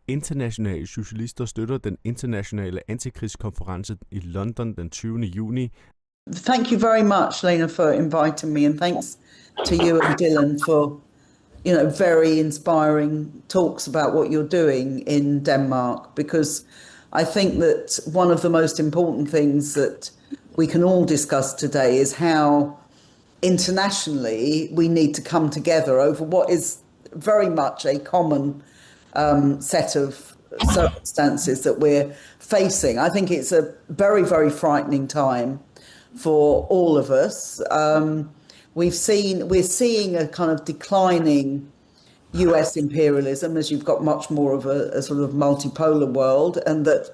Internationale socialister støtter den internationale antikrigskonference i London den 20. juni. Thank you very much, Lena, for inviting me, and thanks to you and Dylan for, very inspiring talks about what you're doing in Denmark, because I think that one of the most important things that we can all discuss today is how internationally we need to come together over what is very much a common set of circumstances that we're facing. I think it's a very, very frightening time for all of us. We're seeing a kind of declining US imperialism as you've got much more of a sort of multipolar world, and that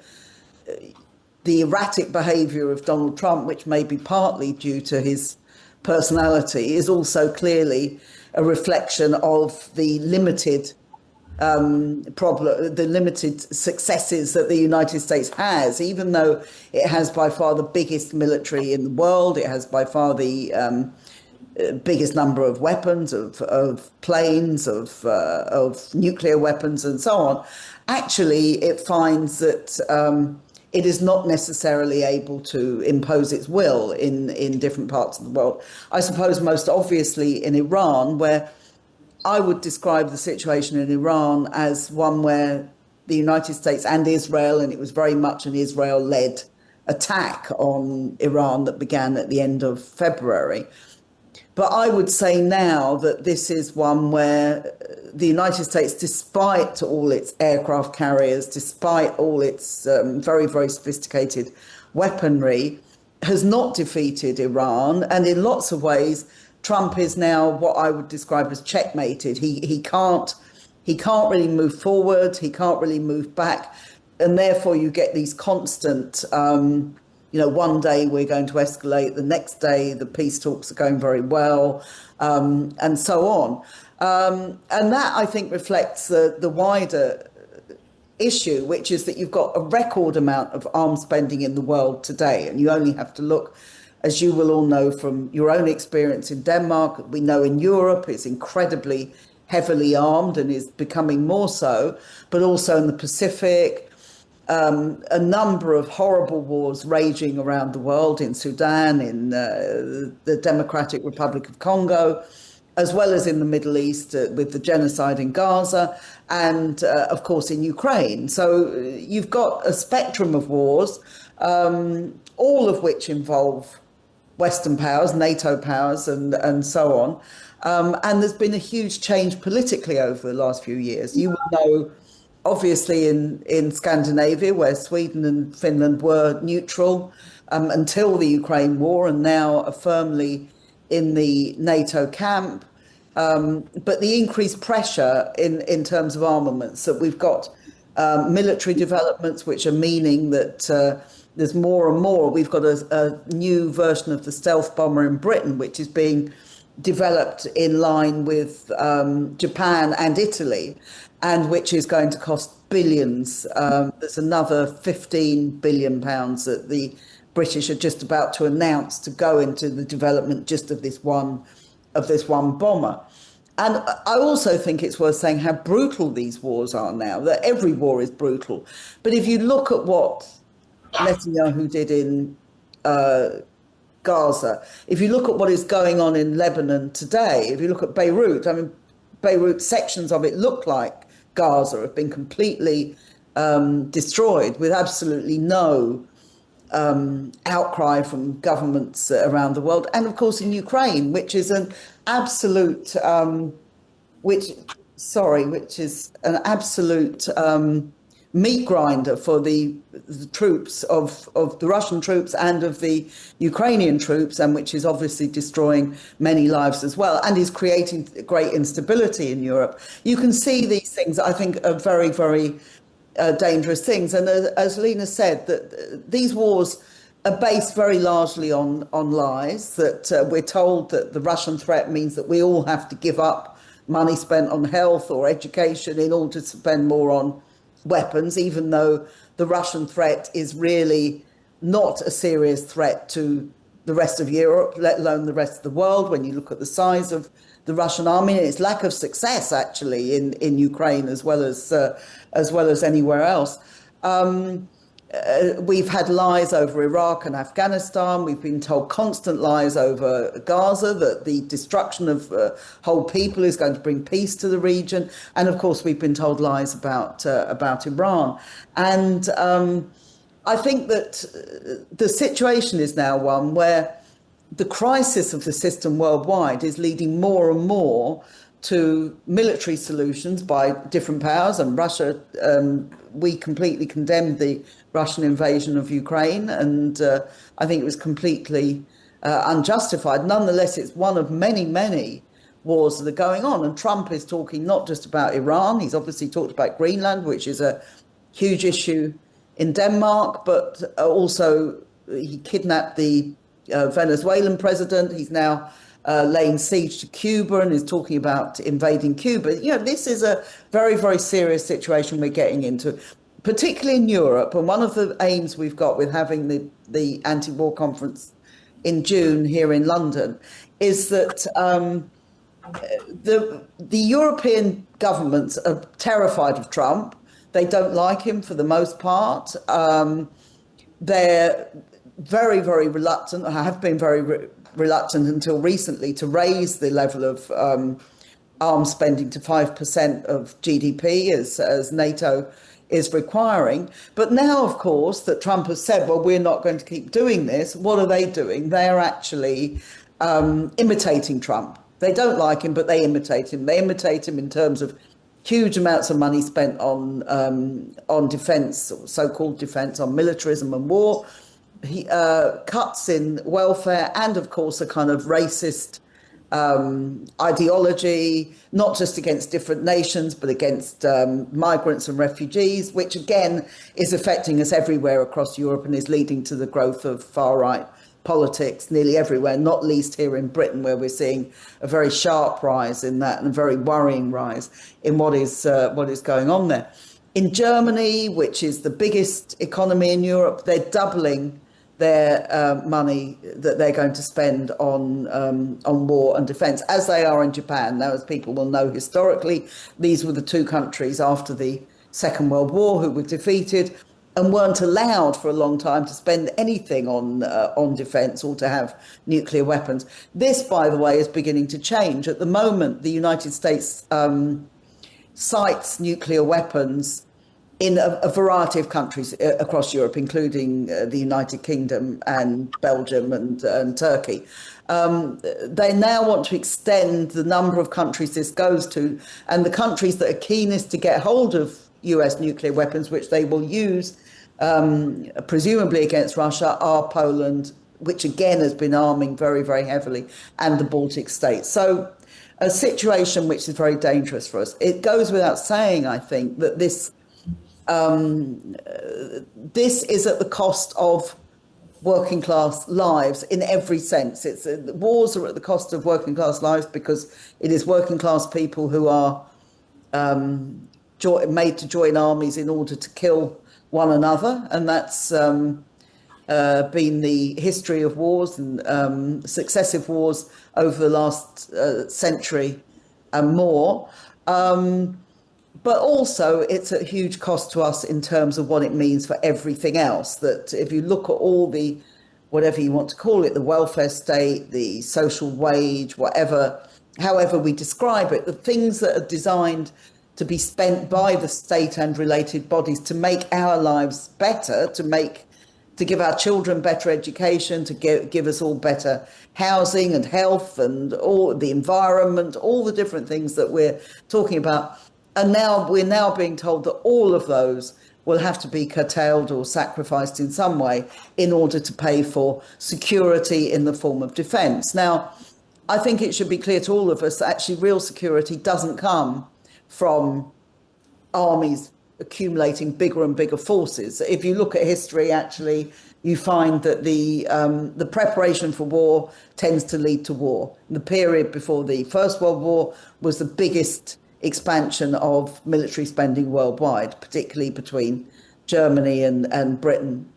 the erratic behaviour of Donald Trump, which may be partly due to his personality, is also clearly a reflection of the limited the limited successes that the United States has, even though it has by far the biggest military in the world. It has by far the biggest number of weapons, of planes, of nuclear weapons, and so on. Actually, it finds that it is not necessarily able to impose its will in different parts of the world. I suppose most obviously in Iran, where I would describe the situation in Iran as one where the United States and Israel, and it was very much an Israel-led attack on Iran that began at the end of February. But I would say now that this is one where the United States, despite all its aircraft carriers, despite all its very, very sophisticated weaponry, has not defeated Iran. And in lots of ways, Trump is now what I would describe as checkmated. He can't really move forward. He can't really move back. And therefore you get these constant, one day we're going to escalate, the next day the peace talks are going very well, and so on. And that, I think, reflects the wider issue, which is that you've got a record amount of arms spending in the world today. And you only have to look, as you will all know from your own experience in Denmark, we know in Europe it's incredibly heavily armed and is becoming more so, but also in the Pacific, a number of horrible wars raging around the world, in Sudan, in the Democratic Republic of Congo, as well as in the Middle East with the genocide in Gaza, and of course in Ukraine. So you've got a spectrum of wars, all of which involve Western powers, NATO powers, and so on. And there's been a huge change politically over the last few years. You will know, obviously, in Scandinavia, where Sweden and Finland were neutral until the Ukraine war, and now are firmly in the NATO camp. But the increased pressure in terms of armaments, that we've got military developments which are meaning that there's more and more. We've got a new version of the stealth bomber in Britain, which is being developed in line with Japan and Italy, and which is going to cost billions. There's another £15 billion that the British are just about to announce to go into the development just of this one bomber. And I also think it's worth saying how brutal these wars are now, that every war is brutal. But if you look at what Netanyahu did in Gaza, if you look at what is going on in Lebanon today, if you look at Beirut, Beirut, sections of it look like Gaza, have been completely destroyed with absolutely no outcry from governments around the world. And of course in Ukraine, which is an absolute, which is an absolute meat grinder for the troops of the Russian troops and of the Ukrainian troops, and which is obviously destroying many lives as well, and is creating great instability in Europe. You can see these things, I think, are very, very dangerous things. And as Lena said, that these wars are based very largely on lies, that we're told that the Russian threat means that we all have to give up money spent on health or education in order to spend more on weapons, even though the Russian threat is really not a serious threat to the rest of Europe, let alone the rest of the world, when you look at the size of the Russian army and its lack of success, actually, in Ukraine as well as anywhere else. We've had lies over Iraq and Afghanistan. We've been told constant lies over Gaza, that the destruction of whole people is going to bring peace to the region. And of course, we've been told lies about Iran. And I think that the situation is now one where the crisis of the system worldwide is leading more and more to military solutions by different powers. And Russia, we completely condemned the Russian invasion of Ukraine, and I think it was completely unjustified. Nonetheless, it's one of many, many wars that are going on. And Trump is talking not just about Iran, he's obviously talked about Greenland, which is a huge issue in Denmark, but also he kidnapped the Venezuelan president. He's now laying siege to Cuba and is talking about invading Cuba. This is a very, very serious situation we're getting into, particularly in Europe. And one of the aims we've got with having the anti-war conference in June here in London is that the European governments are terrified of Trump. They don't like him for the most part. They're very, very reluctant, or have been very reluctant until recently, to raise the level of arms spending to 5% of GDP as NATO is requiring. But now, of course, that Trump has said, well, we're not going to keep doing this, what are they doing? They are actually imitating Trump. They don't like him, but they imitate him. They imitate him in terms of huge amounts of money spent on defence, so-called defence, on militarism and war. He cuts in welfare and, of course, a kind of racist ideology, not just against different nations, but against migrants and refugees, which, again, is affecting us everywhere across Europe and is leading to the growth of far-right politics nearly everywhere, not least here in Britain, where we're seeing a very sharp rise in that and a very worrying rise in what is going on there. In Germany, which is the biggest economy in Europe, they're doubling their money that they're going to spend on war and defence, as they are in Japan. Now, as people will know historically, these were the two countries after the Second World War who were defeated and weren't allowed for a long time to spend anything on defence or to have nuclear weapons. This, by the way, is beginning to change. At the moment, the United States sites nuclear weapons in a variety of countries across Europe, including the United Kingdom and Belgium and Turkey. They now want to extend the number of countries this goes to, and the countries that are keenest to get hold of US nuclear weapons, which they will use presumably against Russia, are Poland, which again has been arming very, very heavily, and the Baltic states. So a situation which is very dangerous for us. It goes without saying, I think, that this is at the cost of working class lives in every sense. Wars are at the cost of working class lives because it is working class people who are made to join armies in order to kill one another, and that's been the history of wars and successive wars over the last century and more. But also it's a huge cost to us in terms of what it means for everything else. That if you look at all the, whatever you want to call it, the welfare state, the social wage, however we describe it, the things that are designed to be spent by the state and related bodies to make our lives better, to give our children better education, to give us all better housing and health and all the environment, all the different things that we're talking about. And now we're now being told that all of those will have to be curtailed or sacrificed in some way in order to pay for security in the form of defence. Now, I think it should be clear to all of us that actually real security doesn't come from armies accumulating bigger and bigger forces. If you look at history, actually, you find that the preparation for war tends to lead to war. The period before the First World War was the biggest expansion of military spending worldwide, particularly between Germany and Britain,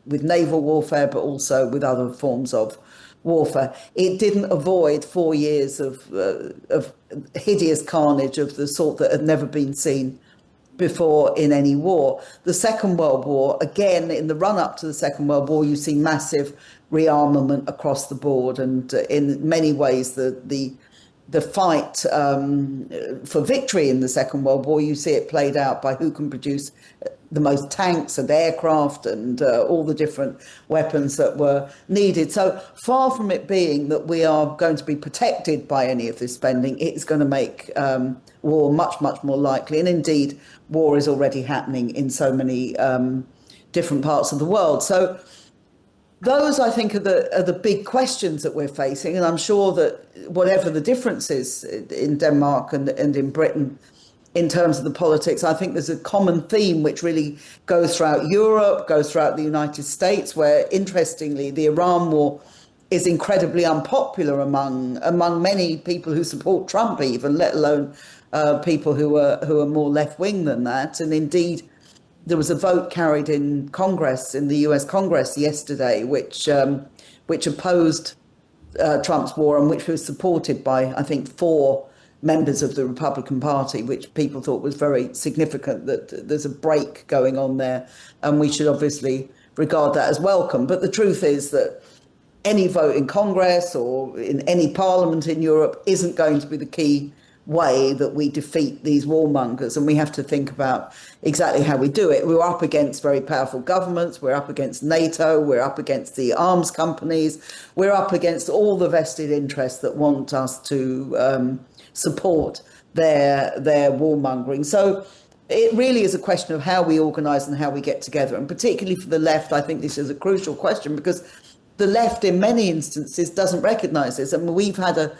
with naval warfare, but also with other forms of warfare. It didn't avoid 4 years of hideous carnage of the sort that had never been seen before in any war. The Second World War, again, in the run-up to the Second World War, you see massive rearmament across the board, and in many ways the fight for victory in the Second World War, you see it played out by who can produce the most tanks and aircraft and all the different weapons that were needed. So far from it being that we are going to be protected by any of this spending, it's going to make war much, much more likely. And indeed, war is already happening in so many different parts of the world. So those, I think, are the big questions that we're facing. And I'm sure that whatever the difference is in Denmark and in Britain, in terms of the politics, I think there's a common theme which really goes throughout Europe, goes throughout the United States, where, interestingly, the Iran war is incredibly unpopular among many people who support Trump, even, let alone people who are more left-wing than that. And indeed, there was a vote carried in Congress, in the US Congress yesterday, which opposed Trump's war and which was supported by, I think, 4 members of the Republican Party, which people thought was very significant, that there's a break going on there, and we should obviously regard that as welcome. But the truth is that any vote in Congress or in any parliament in Europe isn't going to be the key way that we defeat these warmongers, and we have to think about exactly how we do it. We're up against very powerful governments, we're up against NATO, we're up against the arms companies, we're up against all the vested interests that want us to support their warmongering. So it really is a question of how we organise and how we get together. And particularly for the left, I think this is a crucial question, because the left in many instances doesn't recognise this. I mean, we've had a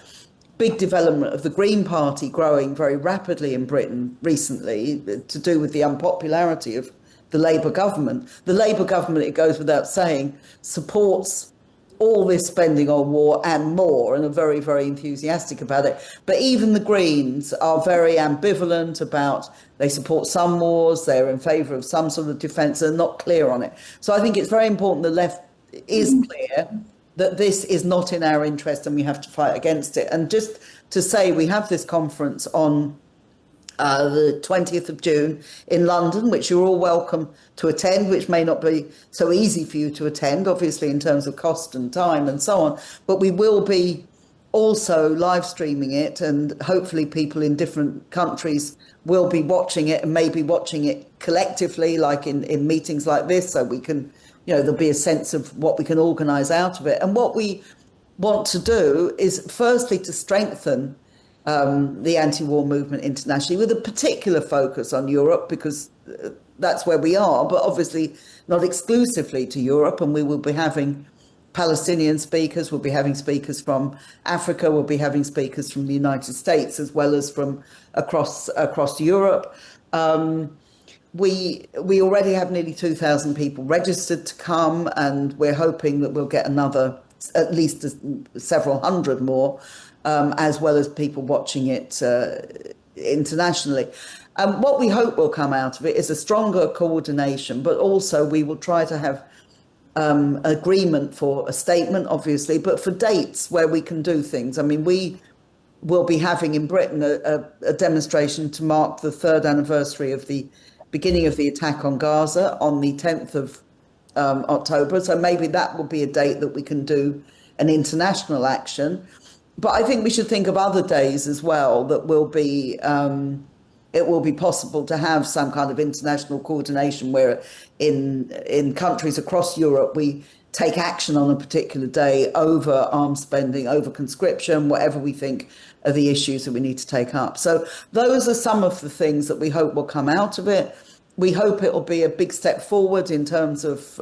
big development of the Green Party growing very rapidly in Britain recently to do with the unpopularity of the Labour government. The Labour government, it goes without saying, supports all this spending on war and more, and are very, very enthusiastic about it. But even the Greens are very ambivalent about, they support some wars, they're in favour of some sort of defence, they're not clear on it. So I think it's very important the left is clear that this is not in our interest and we have to fight against it. And just to say, we have this conference on the 20th of June in London, which you're all welcome to attend, which may not be so easy for you to attend, obviously, in terms of cost and time and so on. But we will be also live streaming it, and hopefully people in different countries will be watching it, and maybe watching it collectively, like in meetings like this, so we can, there'll be a sense of what we can organise out of it. And what we want to do is, firstly, to strengthen the anti-war movement internationally, with a particular focus on Europe, because that's where we are, but obviously not exclusively to Europe. And we will be having Palestinian speakers, we'll be having speakers from Africa, we'll be having speakers from the United States, as well as from across Europe. We already have nearly 2,000 people registered to come, and we're hoping that we'll get another, at least several hundred more, as well as people watching it internationally. What we hope will come out of it is a stronger coordination, but also we will try to have agreement for a statement, obviously, but for dates where we can do things. I mean, we will be having in Britain a demonstration to mark the 3rd anniversary of the beginning of the attack on Gaza on the 10th of October. So maybe that will be a date that we can do an international action. But I think we should think of other days as well that will be, it will be possible to have some kind of international coordination where in countries across Europe, we take action on a particular day over arms spending, over conscription, whatever we think are the issues that we need to take up. So those are some of the things that we hope will come out of it. We hope it will be a big step forward in terms of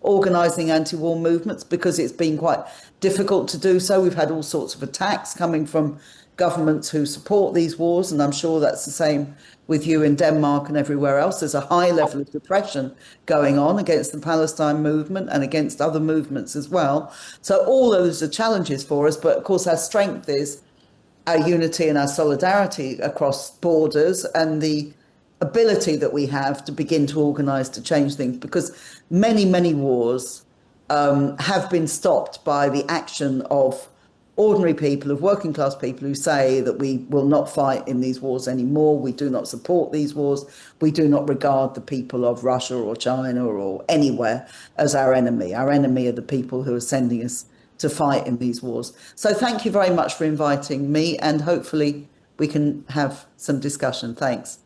organising anti-war movements, because it's been quite difficult to do so. We've had all sorts of attacks coming from governments who support these wars, and I'm sure that's the same with you in Denmark and everywhere else. There's a high level of repression going on against the Palestine movement and against other movements as well. So all those are challenges for us, but of course our strength is our unity and our solidarity across borders, and the ability that we have to begin to organise to change things, because many, many wars have been stopped by the action of ordinary people, of working class people who say that we will not fight in these wars anymore. We do not support these wars. We do not regard the people of Russia or China or anywhere as our enemy. Our enemy are the people who are sending us to fight in these wars. So thank you very much for inviting me, and hopefully we can have some discussion. Thanks.